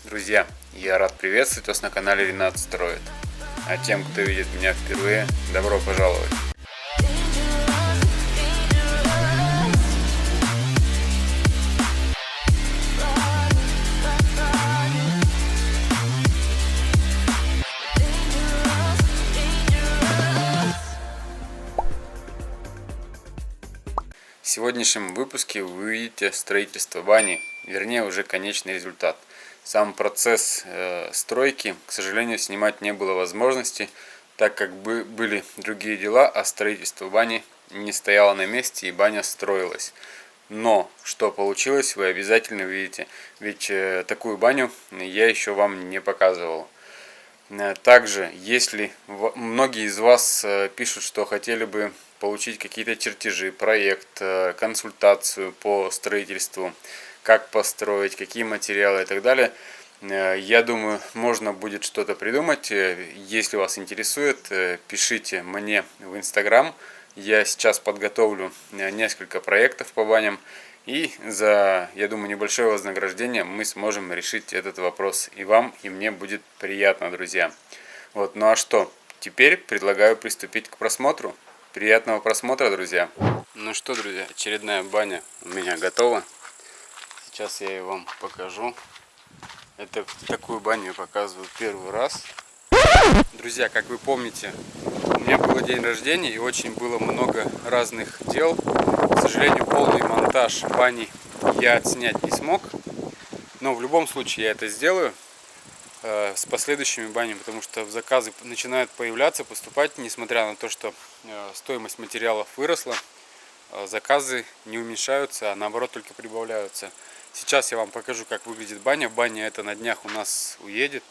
Друзья, я рад приветствовать вас на канале Ренат Строит. А тем, кто видит меня впервые, добро пожаловать. В сегодняшнем выпуске вы увидите строительство бани, вернее уже конечный результат. Сам процесс стройки, к сожалению, снимать не было возможности, так как были другие дела, а строительство бани не стояло на месте и баня строилась. Но что получилось, вы обязательно увидите, ведь такую баню я еще вам не показывал. Также, если многие из вас пишут, что хотели бы получить какие-то чертежи, проект, консультацию по строительству, как построить, какие материалы и так далее, я думаю, можно будет что-то придумать. Если вас интересует, пишите мне в Instagram. Я сейчас подготовлю несколько проектов по баням. И за, я думаю, небольшое вознаграждение мы сможем решить этот вопрос. И вам, и мне будет приятно, друзья. Вот, ну а что? Теперь предлагаю приступить к просмотру. Приятного просмотра, друзья. Ну что, друзья, очередная баня у меня готова. Сейчас я ее вам покажу. Такую баню я показываю первый раз. Друзья, как вы помните, у меня был день рождения и очень было много разных дел. К сожалению, полный монтаж бани я отснять не смог. Но в любом случае я это сделаю с последующими банями, потому что заказы начинают появляться, поступать, несмотря на то, что стоимость материалов выросла. Заказы не уменьшаются, а наоборот только прибавляются. Сейчас я вам покажу, как выглядит баня. Баня эта на днях у нас уедет,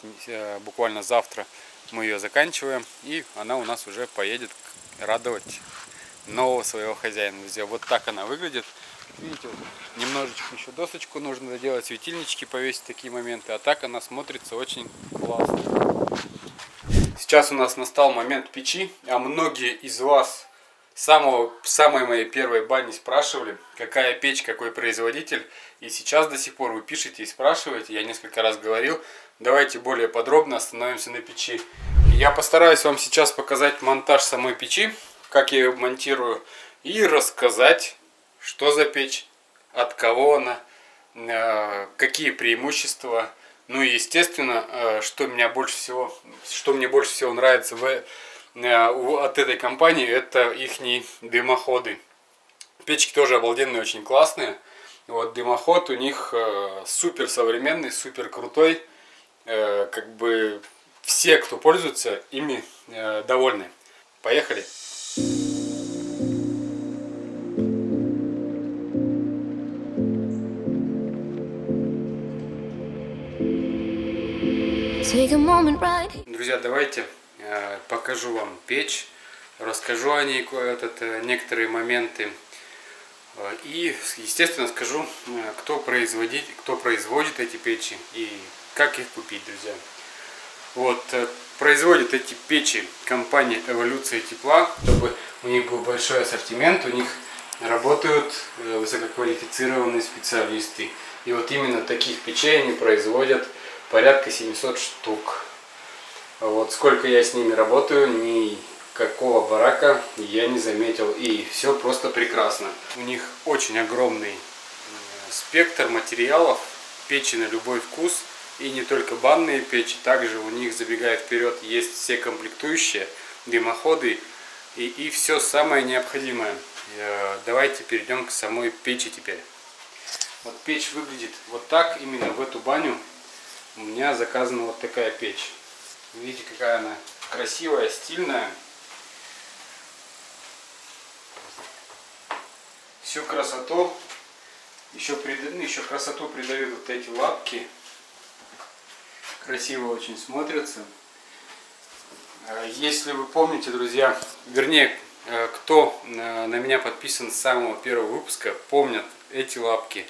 буквально завтра мы ее заканчиваем, и она у нас уже поедет радовать нового своего хозяина. Друзья, вот так она выглядит. Видите, вот немножечко еще досочку нужно доделать, светильнички повесить, такие моменты. А так она смотрится очень классно. Сейчас у нас настал момент печи, а многие из вас самой моей первой бани спрашивали, какая печь, какой производитель. И сейчас до сих пор вы пишете и спрашиваете. Я несколько раз говорил, давайте более подробно остановимся на печи. Я постараюсь вам сейчас показать монтаж самой печи, как я ее монтирую, и рассказать, что за печь, от кого она, какие преимущества. Ну и естественно, что мне больше всего нравится от этой компании, это их дымоходы. Печки тоже обалденные, очень классные. Вот дымоход у них супер современный, супер крутой. Как бы все, кто пользуется ими, довольны. Поехали! Друзья, давайте покажу вам печь, расскажу о ней некоторые моменты и, естественно, скажу, кто производит эти печи и как их купить, друзья. Вот, производит эти печи компания Эволюция Тепла, чтобы у них был большой ассортимент, у них работают высококвалифицированные специалисты. И вот именно таких печей они производят порядка 700 штук. Вот сколько я с ними работаю, никакого барака я не заметил, и все просто прекрасно. У них очень огромный спектр материалов, печи на любой вкус, и не только банные печи, также у них, забегая вперед, есть все комплектующие, дымоходы и все самое необходимое. Давайте перейдем к самой печи теперь. Вот печь выглядит вот так, именно в эту баню у меня заказана вот такая печь. Видите, какая она красивая, стильная. Всю красоту, еще красоту придают вот эти лапки. Красиво очень смотрятся. Если вы помните, друзья, вернее, кто на меня подписан с самого первого выпуска, помнят эти лапки,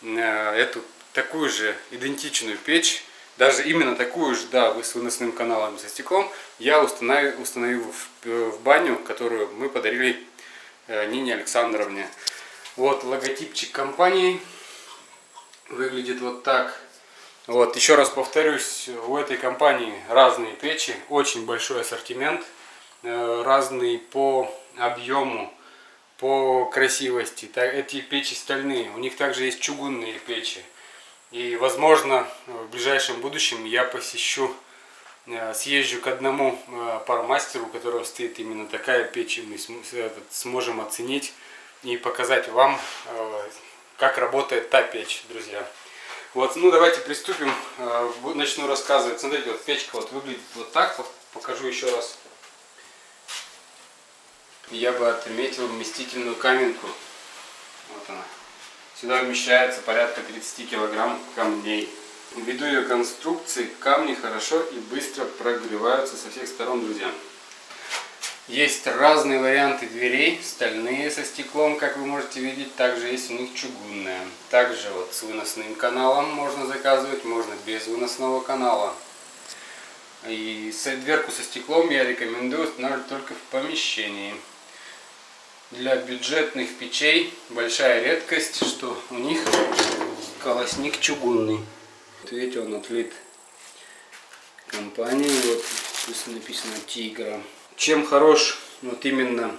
эту такую же идентичную печь, даже именно такую же, да, с выносным каналом со стеклом, я установил в баню, которую мы подарили Нине Александровне. Вот логотипчик компании выглядит вот так. Вот, еще раз повторюсь, у этой компании разные печи, очень большой ассортимент, разный по объему, по красивости. Эти печи стальные, у них также есть чугунные печи. И возможно в ближайшем будущем я съезжу к одному пармастеру, у которого стоит именно такая печь, и мы сможем оценить и показать вам, как работает та печь, друзья. Вот, ну давайте приступим, начну рассказывать. Смотрите, вот печка вот выглядит вот так, вот покажу еще раз. Я бы отметил вместительную каменку. Вот она. Сюда вмещается порядка 30 килограмм камней. Ввиду ее конструкции камни хорошо и быстро прогреваются со всех сторон, друзья. Есть разные варианты дверей, стальные со стеклом, как вы можете видеть, также есть у них чугунные. Также вот с выносным каналом можно заказывать, можно без выносного канала. И дверку со стеклом я рекомендую устанавливать только в помещении. Для бюджетных печей большая редкость, что у них колосник чугунный. Вот видите, он отлит компанией, вот здесь написано Тигра. Чем хорош вот именно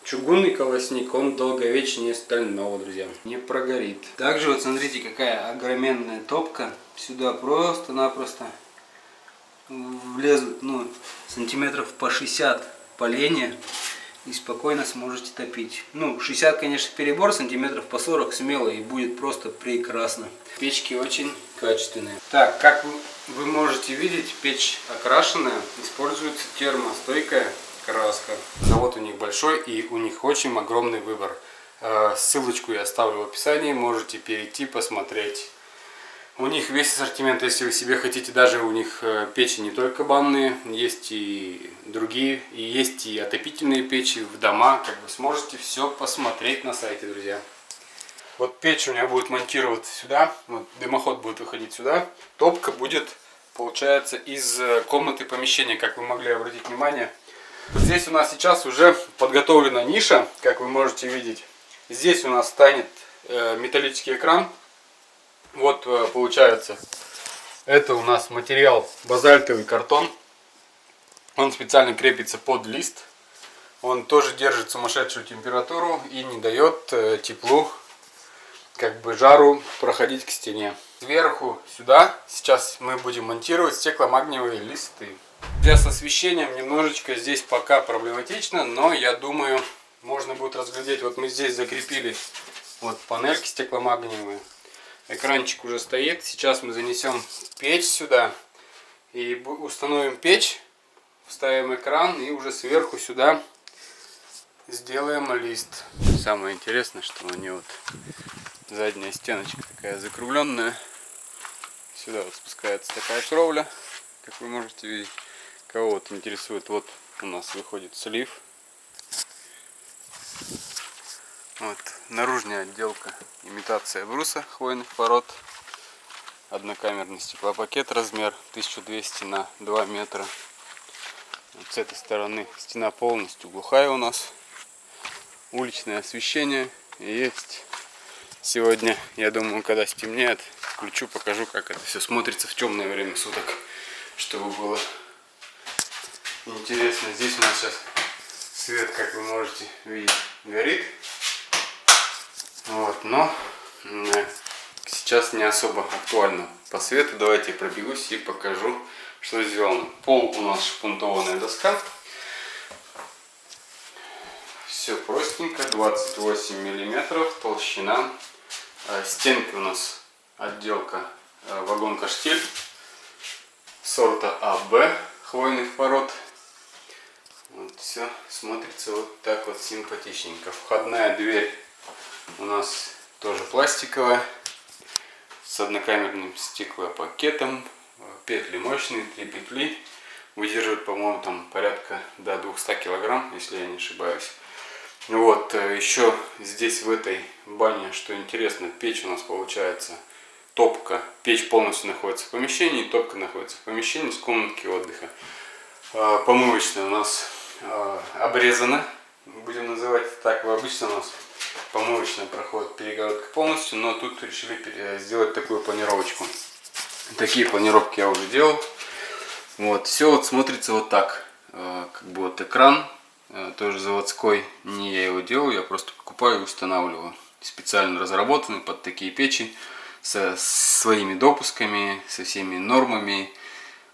чугунный колосник, он долговечнее стального, друзья, не прогорит. Также вот смотрите, какая огроменная топка, сюда просто-напросто влезут, ну, сантиметров по 60 поленья и спокойно сможете топить. Ну, 60, конечно, перебор, сантиметров по 40 смело, и будет просто прекрасно. Печки очень качественные. Так, как вы можете видеть, печь окрашенная, используется термостойкая краска. Завод у них большой, и у них очень огромный выбор. Ссылочку я оставлю в описании, можете перейти посмотреть. У них весь ассортимент, если вы себе хотите, даже у них печи не только банные, есть и другие, и есть и отопительные печи в дома, как вы сможете все посмотреть на сайте, друзья. Вот печь у меня будет монтироваться сюда, вот дымоход будет выходить сюда, топка будет, получается, из комнаты помещения, как вы могли обратить внимание. Здесь у нас сейчас уже подготовлена ниша, как вы можете видеть. Здесь у нас станет металлический экран. Вот получается, это у нас материал базальтовый картон. Он специально крепится под лист. Он тоже держит сумасшедшую температуру и не дает теплу, как бы жару, проходить к стене. Сверху сюда сейчас мы будем монтировать стекломагниевые листы. С освещением немножечко здесь пока проблематично, но я думаю, можно будет разглядеть. Вот мы здесь закрепили вот панельки стекломагниевые. Экранчик уже стоит. Сейчас мы занесем печь сюда и установим печь, вставим экран и уже сверху сюда сделаем лист. Самое интересное, что у нее вот задняя стеночка такая закругленная. Сюда вот спускается такая кровля, как вы можете видеть. Кого вот интересует, вот у нас выходит слив. Вот наружная отделка, имитация бруса хвойных пород. Однокамерный стеклопакет, размер 1200 на 2 метра. Вот с этой стороны стена полностью глухая у нас. Уличное освещение есть. Сегодня, я думаю, когда стемнеет, включу, покажу, как это все смотрится в темное время суток, чтобы было интересно. Здесь у нас сейчас свет, как вы можете видеть, горит. Вот, но сейчас не особо актуально по свету. Давайте я пробегусь и покажу, что сделано. Пол у нас шпунтованная доска. Все простенько, 28 миллиметров толщина. Стенки у нас отделка вагон-каштель сорта АБ хвойных пород. Вот все смотрится вот так вот симпатичненько. Входная дверь у нас тоже пластиковая, с однокамерным стеклопакетом, петли мощные, 3 петли, выдерживает, по-моему, там порядка до 200 килограмм, если я не ошибаюсь. Вот, еще здесь в этой бане, что интересно, печь у нас получается топка, печь полностью находится в помещении, топка находится в помещении с комнатки отдыха. Помывочная у нас обрезана, будем называть это так, обычно у нас помывочная проходит перегородка полностью, но тут решили сделать такую планировочку. Такие планировки я уже делал. Вот, все вот смотрится вот так. Как бы вот экран, тоже заводской. Не я его делаю, я просто покупаю и устанавливаю. Специально разработанный под такие печи. Со своими допусками, со всеми нормами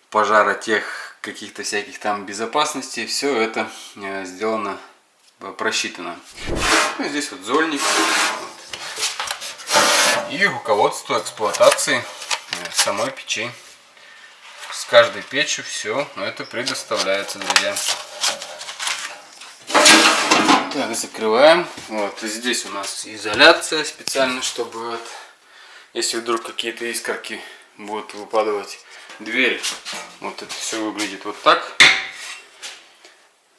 пожара тех каких-то всяких там безопасностей. Все это сделано, просчитано. Ну, здесь вот зольник. И руководство эксплуатации самой печи. С каждой печью все это предоставляется, друзья. Так, закрываем. Вот, и здесь у нас изоляция специально, чтобы вот, если вдруг какие-то искорки будут выпадать, дверь. Вот это все выглядит вот так.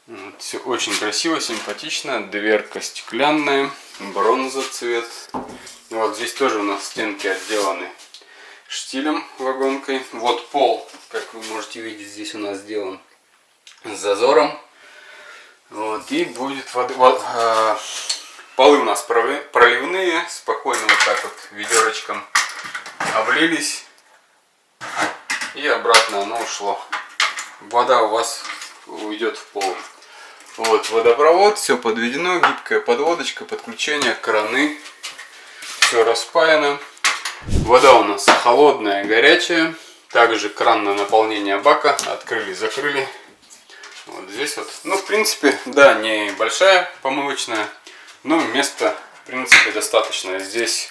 Вот, все очень красиво, симпатично. Дверка стеклянная, бронза цвет. Вот здесь тоже у нас стенки отделаны штилем, вагонкой. Вот пол, как вы можете видеть, здесь у нас сделан с зазором. Вот, и будет полы у нас проливные, спокойно вот так вот ведерочком облились, и обратно оно ушло. Вода у вас уйдет в пол. Вот водопровод, все подведено, гибкая подводочка, подключение, краны, все распаяно. Вода у нас холодная, горячая. Также кран на наполнение бака. Открыли, закрыли. Вот здесь вот. Ну, в принципе, да, не большая помывочная, но места, в принципе, достаточно. Здесь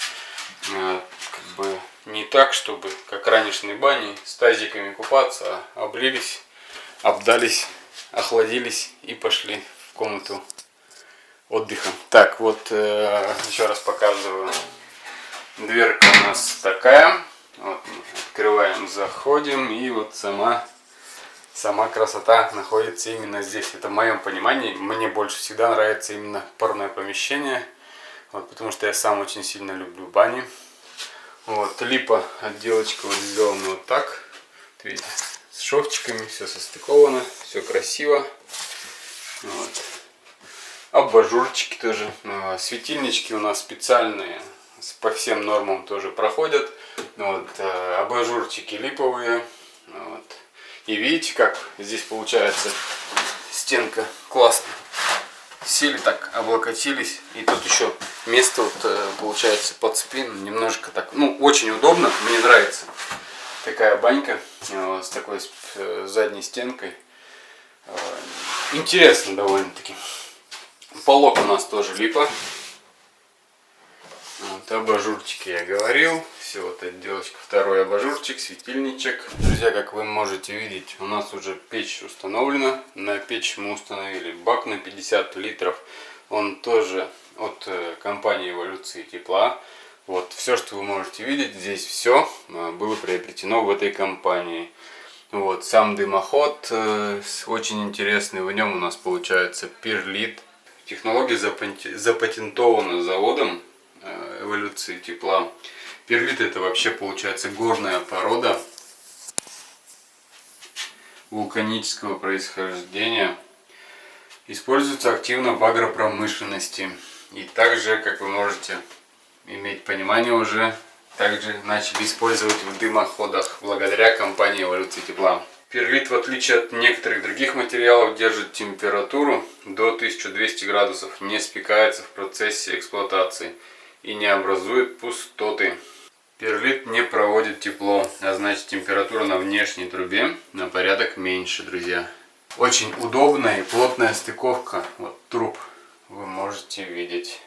как бы не так, чтобы как ранешной бани с тазиками купаться, а облились, обдались, охладились и пошли в комнату отдыха. Так, вот еще раз показываю. Дверка у нас такая. Вот, открываем, заходим, и вот сама красота находится именно здесь. Это в моем понимании. Мне больше всегда нравится именно парное помещение. Вот, потому что я сам очень сильно люблю бани. Вот, липа, отделочка вот сделана вот так. Видите, с шовчиками, все состыковано, все красиво. Вот. Абажурчики тоже. Светильнички у нас специальные. По всем нормам тоже проходят. Вот, абажурчики липовые. Вот. И видите, как здесь получается стенка классно. Сели так, облокотились. И тут еще место вот, получается под спину. Немножко так, ну, очень удобно. Мне нравится такая банька вот, с такой задней стенкой. Интересно довольно-таки. Полок у нас тоже липа. Вот, абажурчики я говорил. Все, вот отделочка. Второй абажурчик, светильничек. Друзья, как вы можете видеть, у нас уже печь установлена. На печь мы установили бак на 50 литров. Он тоже от компании Эволюции Тепла. Вот, все, что вы можете видеть, здесь все было приобретено в этой компании. Вот, сам дымоход очень интересный. В нем у нас получается перлит. Технология запатентована заводом Эволюции Тепла. Перлит — это вообще получается горная порода вулканического происхождения. Используется активно в агропромышленности. И также, как вы можете иметь понимание уже, также начали использовать в дымоходах благодаря компании Эволюции Тепла. Перлит, в отличие от некоторых других материалов, держит температуру до 1200 градусов, не спекается в процессе эксплуатации и не образует пустоты. Перлит не проводит тепло, а значит температура на внешней трубе на порядок меньше, друзья. Очень удобная и плотная стыковка вот, труб вы можете видеть.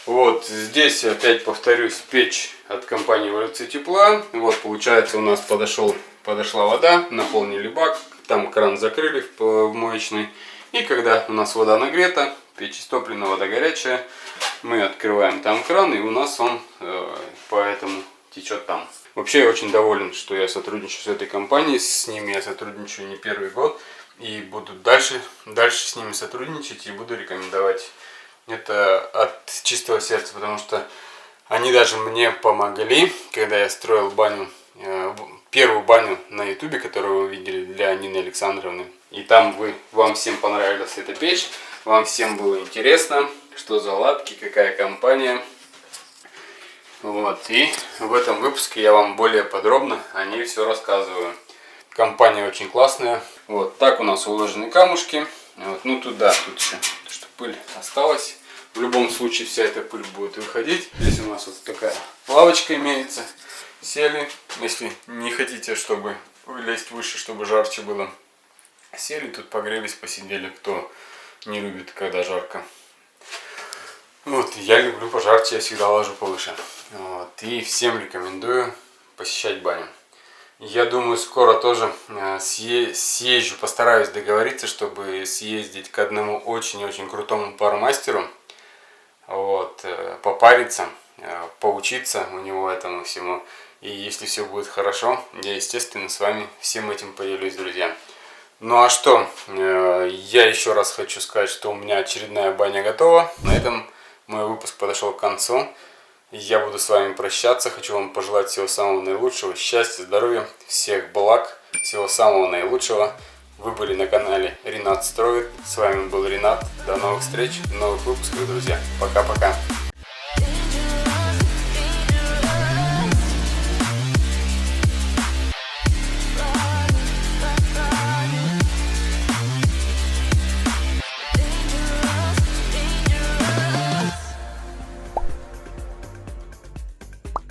Вот здесь опять повторюсь, печь от компании Эволюции Тепла. Вот получается у нас подошла вода, наполнили бак, там кран закрыли в моечной. И когда у нас вода нагрета, печь истоплена, вода горячая, мы открываем там кран, и у нас он поэтому течет там. Вообще я очень доволен, что я сотрудничаю с этой компанией, с ними я сотрудничаю не первый год. И буду дальше с ними сотрудничать и буду рекомендовать. Это от чистого сердца, потому что они даже мне помогли, когда я строил баню, первую баню на ютубе, которую вы видели, для Нины Александровны. И там вам всем понравилась эта печь, вам всем было интересно, что за лапки, какая компания. Вот, и в этом выпуске я вам более подробно о ней все рассказываю. Компания очень классная. Вот так у нас уложены камушки. Вот, ну тут еще, что пыль осталась. В любом случае вся эта пыль будет выходить. Здесь у нас вот такая лавочка имеется. Сели, если не хотите, чтобы лезть выше, чтобы жарче было. Сели тут, погрелись, посидели, кто не любит, когда жарко. Вот, я люблю пожарче, я всегда ложу повыше. Вот, и всем рекомендую посещать баню. Я думаю, скоро тоже съезжу, постараюсь договориться, чтобы съездить к одному очень-очень крутому пармастеру. Вот, попариться, поучиться у него этому всему. И если все будет хорошо, я, естественно, с вами всем этим поделюсь, друзья. Ну а что, я еще раз хочу сказать, что у меня очередная баня готова. На этом мой выпуск подошел к концу. Я буду с вами прощаться. Хочу вам пожелать всего самого наилучшего. Счастья, здоровья, всех благ, всего самого наилучшего. Вы были на канале Ренат Строит. С вами был Ренат. До новых встреч, новых выпусков, друзья. Пока-пока.